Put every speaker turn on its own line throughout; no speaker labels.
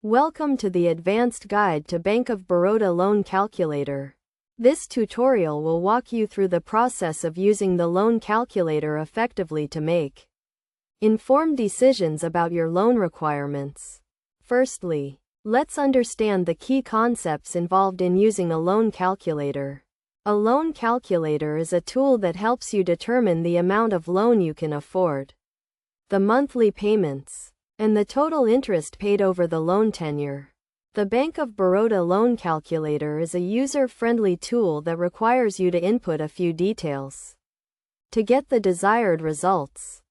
Welcome to the Advanced Guide to Bank of Baroda Loan Calculator. This tutorial will walk you through the process of using the loan calculator effectively to make informed decisions about your loan requirements. Firstly, let's understand the key concepts involved in using a loan calculator. A loan calculator is a tool that helps you determine the amount of loan you can afford, the monthly payments, and the total interest paid over the loan tenure. The Bank of Baroda Loan Calculator is a user-friendly tool that requires you to input a few details to get the desired results.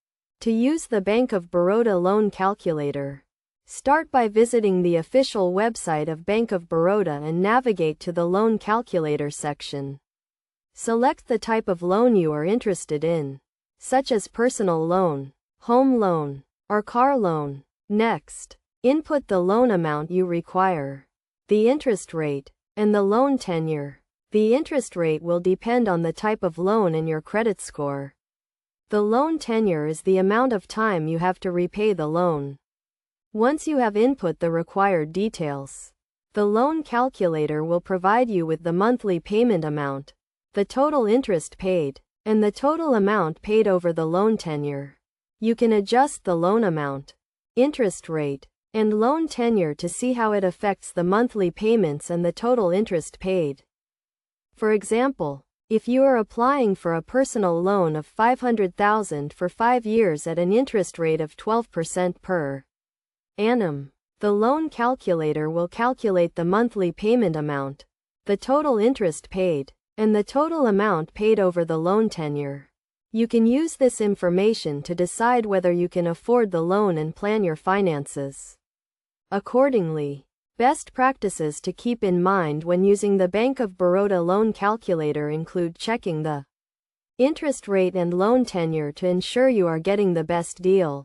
To use the Bank of Baroda Loan Calculator, start by visiting the official website of Bank of Baroda and navigate to the Loan Calculator section. Select the type of loan you are interested in, such as personal loan, home loan, or car loan. Next, input the loan amount you require, the interest rate, and the loan tenure. The interest rate will depend on the type of loan and your credit score. The loan tenure is the amount of time you have to repay the loan. Once you have input the required details, the loan calculator will provide you with the monthly payment amount, the total interest paid, and the total amount paid over the loan tenure. You can adjust the loan amount, interest rate, and loan tenure to see how it affects the monthly payments and the total interest paid. For example, if you are applying for a personal loan of $500,000 for 5 years at an interest rate of 12% per annum, the loan calculator will calculate the monthly payment amount, the total interest paid, and the total amount paid over the loan tenure. You can use this information to decide whether you can afford the loan and plan your finances accordingly. Best practices to keep in mind when using the Bank of Baroda loan calculator include checking the interest rate and loan tenure to ensure you are getting the best deal.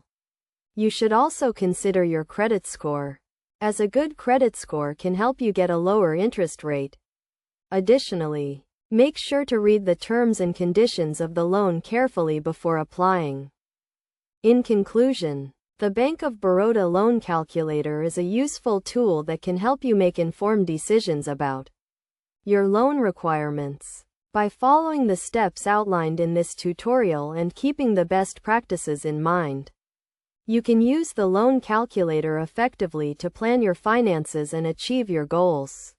You should also consider your credit score, as a good credit score can help you get a lower interest rate. Additionally, make sure to read the terms and conditions of the loan carefully before applying. In conclusion, the Bank of Baroda Loan Calculator is a useful tool that can help you make informed decisions about your loan requirements. By following the steps outlined in this tutorial and keeping the best practices in mind, you can use the loan calculator effectively to plan your finances and achieve your goals.